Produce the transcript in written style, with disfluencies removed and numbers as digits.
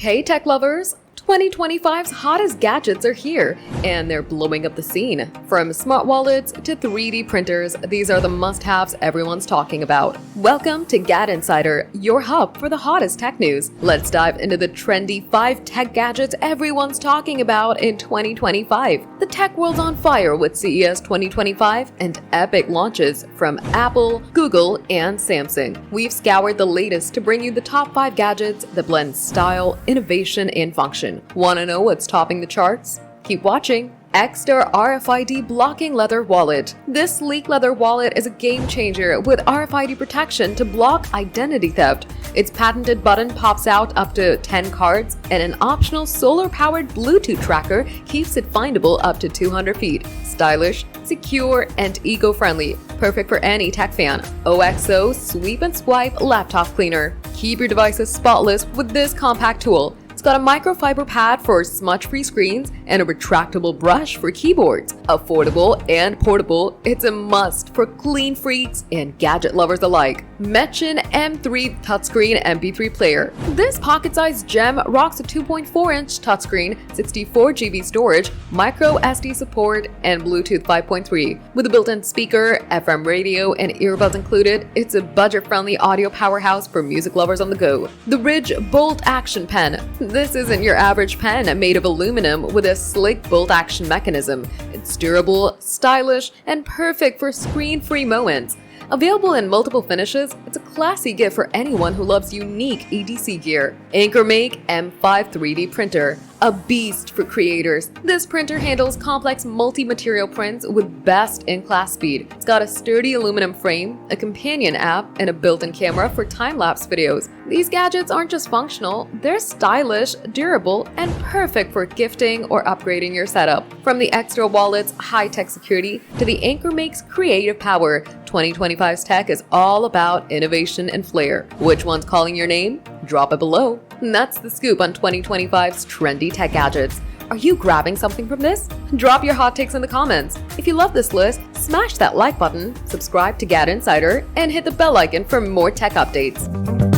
Hey tech lovers! 2025's hottest gadgets are here, and they're blowing up the scene. From smart wallets to 3D printers, these are the must-haves everyone's talking about. Welcome to GadInsider, your hub for the hottest tech news. Let's dive into the trendy 5 tech gadgets everyone's talking about in 2025. The tech world's on fire with CES 2025 and epic launches from Apple, Google, and Samsung. We've scoured the latest to bring you the top 5 gadgets that blend style, innovation, and function. Want to know what's topping the charts? Keep watching. Extra RFID blocking leather wallet. This sleek leather wallet is a game changer with RFID protection to block identity theft. Its patented button pops out up to 10 cards, and an optional solar-powered Bluetooth tracker keeps it findable up to 200 feet. Stylish, secure, and eco-friendly. Perfect for any tech fan. OXO Sweep and Swipe Laptop Cleaner. Keep your devices spotless with this compact tool. It's got a microfiber pad for smudge-free screens and a retractable brush for keyboards. Affordable and portable, it's a must for clean freaks and gadget lovers alike. Mention M3 touchscreen MP3 player. This pocket-sized gem rocks a 2.4-inch touchscreen, 64GB storage, micro SD support, and Bluetooth 5.3. With a built-in speaker, FM radio, and earbuds included, it's a budget-friendly audio powerhouse for music lovers on the go. The Ridge Bolt Action Pen. This isn't your average pen made of aluminum with a slick bolt action mechanism. It's durable, stylish, and perfect for screen-free moments. Available in multiple finishes, it's a classy gift for anyone who loves unique EDC gear. AnchorMake M5 3D Printer. A beast for creators. This printer handles complex multi-material prints with best-in-class speed. It's got a sturdy aluminum frame, a companion app, and a built-in camera for time-lapse videos. These gadgets aren't just functional, they're stylish, durable, and perfect for gifting or upgrading your setup. From the extra wallet's high-tech security to the AnchorMake's creative power, 2025's tech is all about innovation and flair. Which one's calling your name? Drop it below. And that's the scoop on 2025's trendy tech gadgets. Are you grabbing something from this? Drop your hot takes in the comments. If you love this list, smash that like button, subscribe to GadInsider, and hit the bell icon for more tech updates.